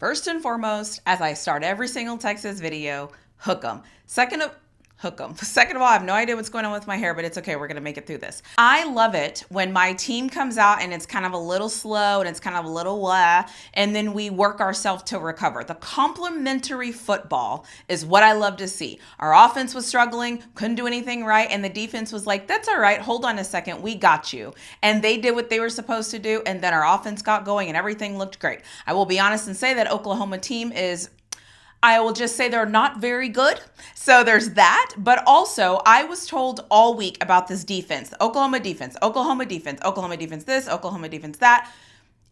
First and foremost, as I start every single Texas video, hook 'em. Second of all, I have no idea what's going on with my hair, but it's okay. We're going to make it through this. I love it when my team comes out and it's kind of a little slow and it's kind of a little blah, and then we work ourselves to recover. The complementary football is what I love to see. Our offense was struggling, couldn't do anything right, and the defense was like, that's all right, hold on a second, we got you. And they did what they were supposed to do, and then our offense got going and everything looked great. I will be honest and say that Oklahoma team is, I will just say they're not very good. So there's that. But also, I was told all week about this defense, the Oklahoma defense, Oklahoma defense, Oklahoma defense this, Oklahoma defense that.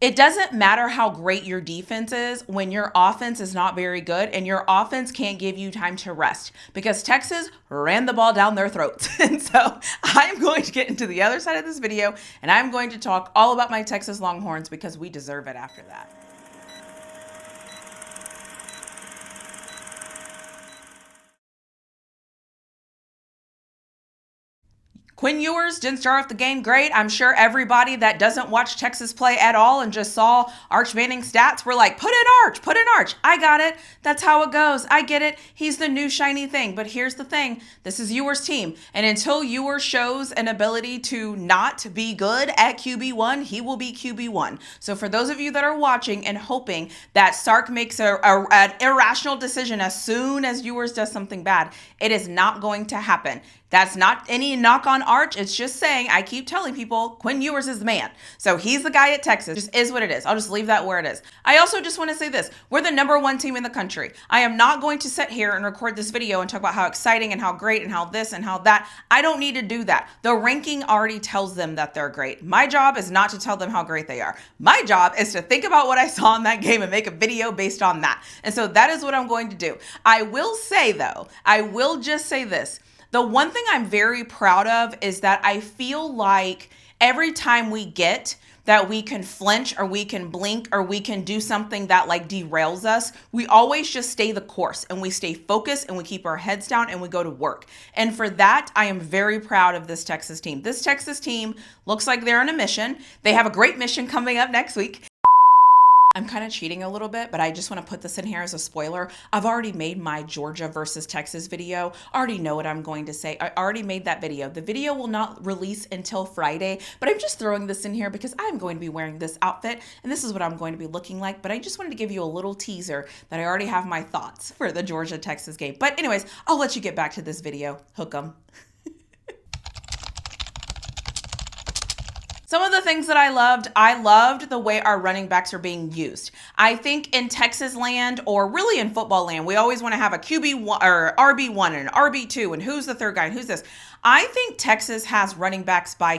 It doesn't matter how great your defense is when your offense is not very good and your offense can't give you time to rest, because Texas ran the ball down their throats. And so I'm going to get into the other side of this video and I'm going to talk all about my Texas Longhorns because we deserve it after that. Quinn Ewers didn't start off the game great. I'm sure everybody that doesn't watch Texas play at all and just saw Arch Manning's stats were like, put in Arch, put in Arch. I got it. That's how it goes. I get it. He's the new shiny thing. But here's the thing. This is Ewers' team. And until Ewers shows an ability to not be good at QB1, he will be QB1. So for those of you that are watching and hoping that Sark makes an irrational decision as soon as Ewers does something bad, it is not going to happen. That's not any knock on Arch. It's just saying, I keep telling people, Quinn Ewers is the man. So he's the guy at Texas. Just is what it is. I'll just leave that where it is. I also just want to say this. We're the #1 team in the country. I am not going to sit here and record this video and talk about how exciting and how great and how this and how that. I don't need to do that. The ranking already tells them that they're great. My job is not to tell them how great they are. My job is to think about what I saw in that game and make a video based on that. And so that is what I'm going to do. I will say though, I will just say this. The one thing I'm very proud of is that I feel like every time we get that we can flinch or we can blink or we can do something that like derails us, we always just stay the course and we stay focused and we keep our heads down and we go to work. And for that, I am very proud of this Texas team. This Texas team looks like they're on a mission. They have a great mission coming up next week. I'm kind of cheating a little bit, but I just want to put this in here as a spoiler. I've already made my Georgia versus Texas video. I already know what I'm going to say. I already made that video. The video will not release until Friday, but I'm just throwing this in here because I'm going to be wearing this outfit and this is what I'm going to be looking like. But I just wanted to give you a little teaser that I already have my thoughts for the Georgia-Texas game. But anyways, I'll let you get back to this video. Hook 'em. Some of the things that I loved the way our running backs are being used. I think in Texas land, or really in football land, we always want to have a QB1 or RB1 and an RB2 and who's the third guy and who's this. I think Texas has running backs by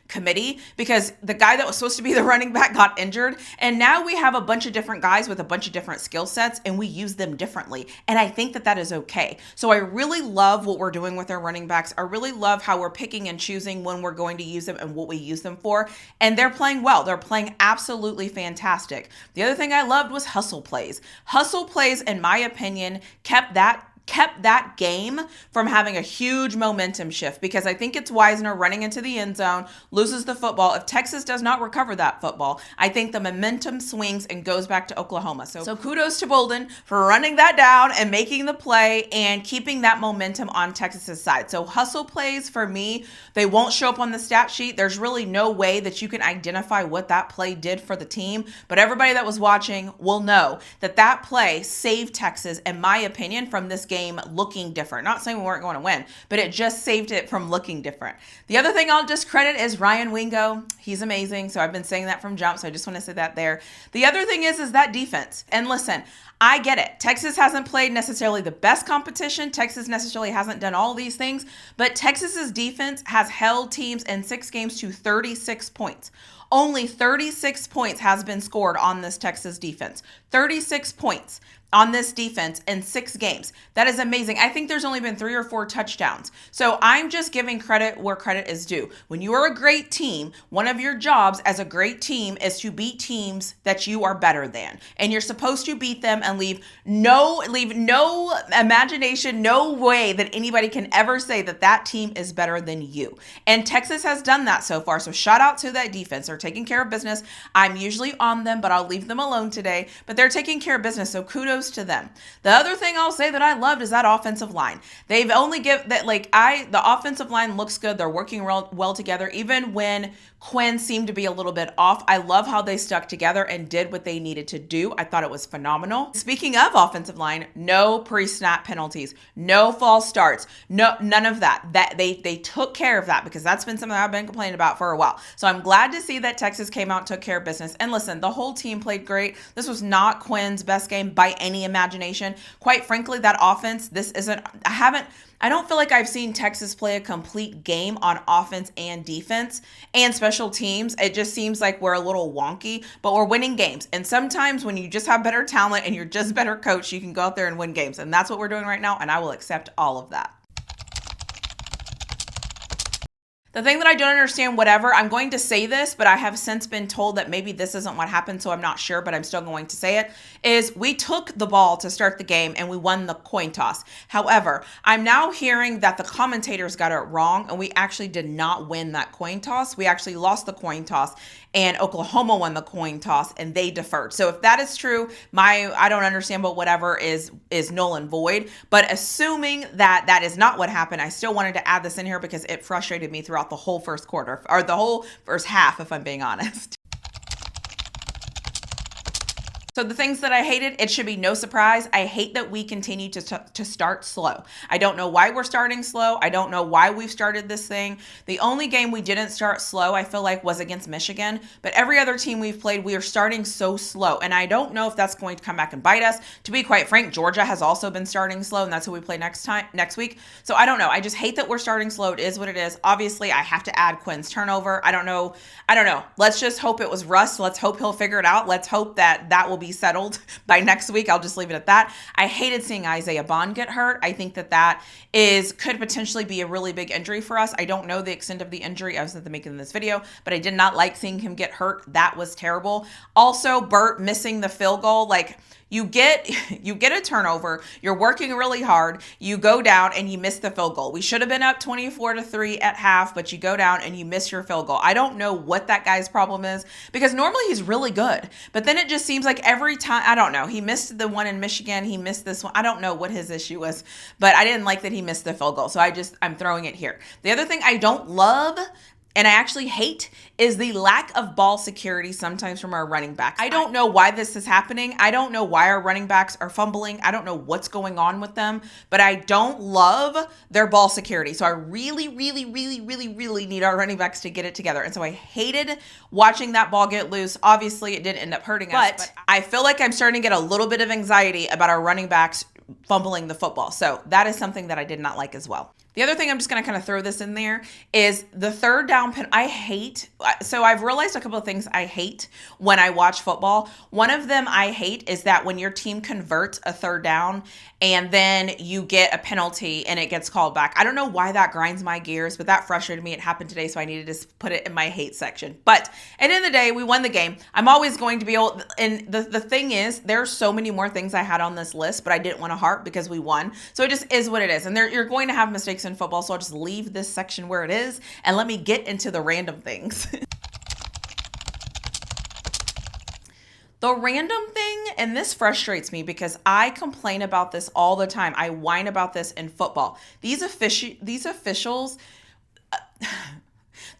committee because the guy that was supposed to be the running back got injured. And now we have a bunch of different guys with a bunch of different skill sets and we use them differently. And I think that that is okay. So I really love what we're doing with our running backs. I really love how we're picking and choosing when we're going to use them and what we use them for. And they're playing well. They're playing absolutely fantastic. The other thing I loved was hustle plays. Hustle plays, in my opinion, kept that game from having a huge momentum shift, because I think it's Wisner running into the end zone, loses the football. If Texas does not recover that football, I think the momentum swings and goes back to Oklahoma. So kudos to Bolden for running that down and making the play and keeping that momentum on Texas's side. So hustle plays for me, they won't show up on the stat sheet. There's really no way that you can identify what that play did for the team, but everybody that was watching will know that that play saved Texas, in my opinion, from this game looking different. Not saying we weren't going to win, but it just saved it from looking different. The other thing I'll discredit is Ryan Wingo. He's amazing. So I've been saying that from jump. So I just want to say that there. The other thing is that defense. And listen, I get it. Texas hasn't played necessarily the best competition. Texas necessarily hasn't done all these things, but Texas's defense has held teams in 6 games to 36 points. Only 36 points has been scored on this Texas defense. 36 points on this defense in 6 games. That is amazing. I think there's only been 3 or 4 touchdowns. So I'm just giving credit where credit is due. When you are a great team, one of your jobs as a great team is to beat teams that you are better than. And you're supposed to beat them and leave no imagination, no way that anybody can ever say that that team is better than you. And Texas has done that so far. So shout out to that defense. are taking care of business. I'm usually on them, but I'll leave them alone today. But they're taking care of business, so kudos to them. The other thing I'll say that I loved is that offensive line. They've only give that the offensive line looks good. They're working well together, even when Quinn seemed to be a little bit off. I love how they stuck together and did what they needed to do. I thought it was phenomenal. Speaking of offensive line, no pre-snap penalties, no false starts, none of that. They took care of that, because that's been something I've been complaining about for a while. So I'm glad to see that Texas came out and took care of business. And listen, the whole team played great. This was not Quinn's best game by any imagination. Quite frankly, that offense, I don't feel like I've seen Texas play a complete game on offense and defense and special teams. It just seems like we're a little wonky, but we're winning games. And sometimes when you just have better talent and you're just better coach, you can go out there and win games. And that's what we're doing right now. And I will accept all of that. The thing that I don't understand, whatever, I'm going to say this, but I have since been told that maybe this isn't what happened, so I'm not sure, but I'm still going to say it, is we took the ball to start the game and we won the coin toss. However, I'm now hearing that the commentators got it wrong and we actually did not win that coin toss. We actually lost the coin toss, and Oklahoma won the coin toss and they deferred. So if that is true, I don't understand, but whatever is null and void. But assuming that that is not what happened, I still wanted to add this in here because it frustrated me throughout the whole first quarter, or the whole first half, if I'm being honest. So the things that I hated, it should be no surprise. I hate that we continue to start slow. I don't know why we're starting slow. I don't know why we've started this thing. The only game we didn't start slow, I feel like, was against Michigan. But every other team we've played, we are starting so slow. And I don't know if that's going to come back and bite us. To be quite frank, Georgia has also been starting slow, and that's who we play next week. So I don't know. I just hate that we're starting slow. It is what it is. Obviously, I have to add Quinn's turnover. I don't know. Let's just hope it was rust. Let's hope he'll figure it out. Let's hope that will be settled by next week. I'll just leave it at that. I hated seeing Isaiah Bond get hurt. I think that could potentially be a really big injury for us. I don't know the extent of the injury. I was at the making of this video, but I did not like seeing him get hurt. That was terrible. Also, Burt missing the field goal. You get a turnover, you're working really hard, you go down and you miss the field goal. We should have been up 24-3 at half, but you go down and you miss your field goal. I don't know what that guy's problem is, because normally he's really good, but then it just seems like every time, I don't know, he missed the one in Michigan, he missed this one. I don't know what his issue was, but I didn't like that he missed the field goal. So I'm throwing it here. The other thing I don't love, and I actually hate, is the lack of ball security sometimes from our running backs. I don't know why this is happening. I don't know why our running backs are fumbling. I don't know what's going on with them, but I don't love their ball security. So I really, really, really, really, really need our running backs to get it together. And so I hated watching that ball get loose. Obviously, it did end up hurting us, but I feel like I'm starting to get a little bit of anxiety about our running backs fumbling the football. So that is something that I did not like as well. The other thing, I'm just going to kind of throw this in there, is the third down pen. I hate, so I've realized a couple of things I hate when I watch football. One of them I hate is that when your team converts a third down and then you get a penalty and it gets called back. I don't know why that grinds my gears, but that frustrated me. It happened today, so I needed to put it in my hate section. But at the end of the day, we won the game. I'm always going to be able, and the thing is, there's so many more things I had on this list, but I didn't want to harp because we won. So it just is what it is. And you're going to have mistakes in football, so I'll just leave this section where it is and let me get into the random things. The random thing, and this frustrates me because I complain about this all the time. I whine about this in football. These officials,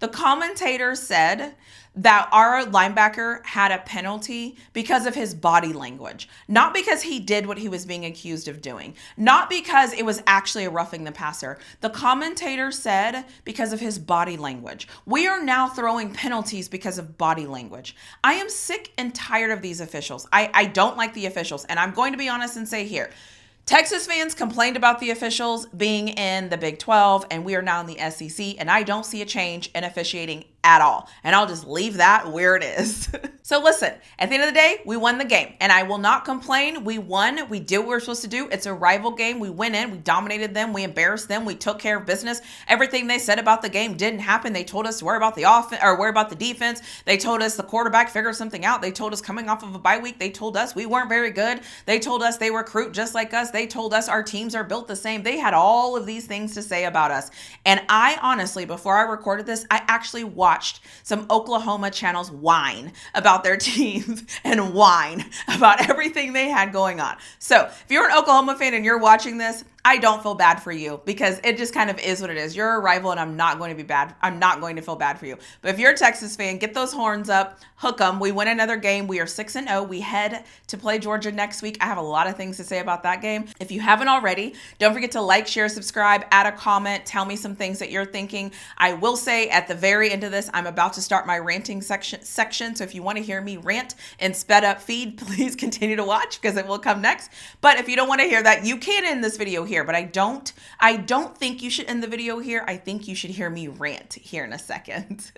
the commentator said that our linebacker had a penalty because of his body language, not because he did what he was being accused of doing, not because it was actually a roughing the passer. The commentator said because of his body language. We are now throwing penalties because of body language. I am sick and tired of these officials. I don't like the officials, and I'm going to be honest and say here, Texas fans complained about the officials being in the Big 12, and we are now in the SEC, and I don't see a change in officiating at all. And I'll just leave that where it is. So listen, at the end of the day, we won the game, and I will not complain. We won. We did what we were supposed to do. It's a rival game. We went in. We dominated them. We embarrassed them. We took care of business. Everything they said about the game didn't happen. They told us to worry about the offense or worry about the defense. They told us the quarterback figured something out. They told us coming off of a bye week. They told us we weren't very good. They told us they recruit just like us. They told us our teams are built the same. They had all of these things to say about us. And I honestly, before I recorded this, I actually watched watched some Oklahoma channels whine about their teams and whine about everything they had going on. So if you're an Oklahoma fan and you're watching this, I don't feel bad for you because it just kind of is what it is. You're a rival and I'm not going to be bad. I'm not going to feel bad for you. But if you're a Texas fan, get those horns up, hook them. We win another game. We are 6-0. We head to play Georgia next week. I have a lot of things to say about that game. If you haven't already, don't forget to like, share, subscribe, add a comment, tell me some things that you're thinking. I will say at the very end of this, I'm about to start my ranting section. So if you want to hear me rant in sped up feed, please continue to watch because it will come next. But if you don't want to hear that, you can end this video here. But I don't think you should end the video here. I think you should hear me rant here in a second.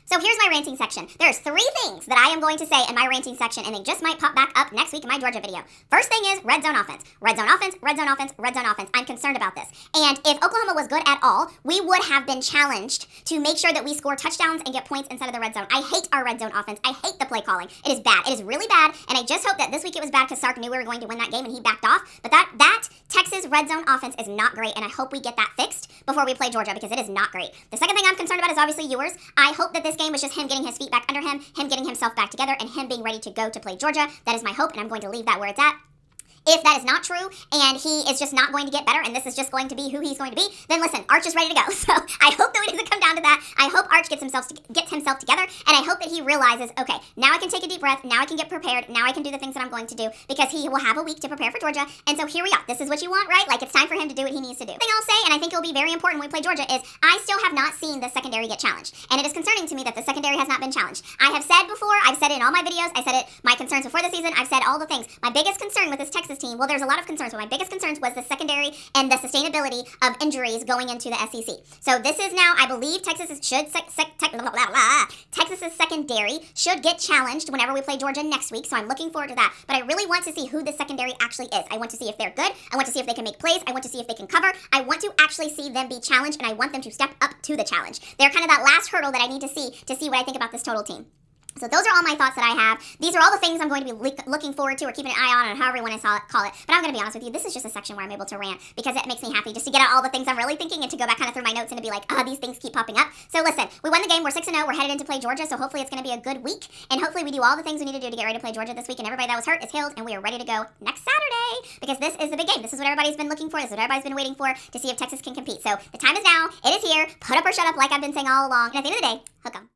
So here's my ranting section. There's 3 things that I am going to say in my ranting section, and they just might pop back up next week in my Georgia video. First thing is red zone offense. Red zone offense, red zone offense, red zone offense. I'm concerned about this. And if Oklahoma was good at all, we would have been challenged to make sure that we score touchdowns and get points inside of the red zone. I hate our red zone offense. I hate the play calling. It is bad. It is really bad, and I just hope that this week it was bad because Sark knew we were going to win that game and he backed off. But that Texas red zone offense is not great, and I hope we get that fixed before we play Georgia because it is not great. The second thing I'm concerned about is obviously yours. I hope that this game was just him getting his feet back under him getting himself back together, and him being ready to go to play Georgia. That is my hope, and I'm going to leave that where it's at. If that is not true, and he is just not going to get better, and this is just going to be who he's going to be, then listen, Arch is ready to go. So I hope that it doesn't come down to that. I hope Arch gets himself together, and I hope that he realizes, okay, now I can take a deep breath, now I can get prepared, now I can do the things that I'm going to do, because he will have a week to prepare for Georgia, and so here we are. This is what you want, right? Like, it's time for him to do what he needs to do. The thing I'll say, and I think it'll be very important when we play Georgia, is I still have not seen the secondary get challenged, and it is concerning to me that the secondary has not been challenged. I have said before, I've said it in all my videos, I said it, my concerns before the season, I've said all the things. My biggest concern with this Texas team, well, there's a lot of concerns, but my biggest concerns was the secondary and the sustainability of injuries going into the SEC. So this is now, I believe Texas's secondary should get challenged whenever we play Georgia next week, so I'm looking forward to that. But I really want to see who the secondary actually is. I want to see if they're good. I want to see if they can make plays. I want to see if they can cover. I want to actually see them be challenged, and I want them to step up to the challenge. They're kind of that last hurdle that I need to see what I think about this total team. So those are all my thoughts that I have. These are all the things I'm going to be looking forward to or keeping an eye on, or however you want to call it. But I'm going to be honest with you, this is just a section where I'm able to rant because it makes me happy just to get out all the things I'm really thinking and to go back kind of through my notes and to be like, these things keep popping up. So listen, we won the game. We're 6-0. We're headed into play Georgia, so hopefully it's going to be a good week. And hopefully we do all the things we need to do to get ready to play Georgia this week, and everybody that was hurt is healed, and we are ready to go next Saturday because this is the big game. This is what everybody's been looking for. This is what everybody's been waiting for, to see if Texas can compete. So the time is now. It is here. Put up or shut up, like I've been saying all along. And at the end of the day, hook 'em.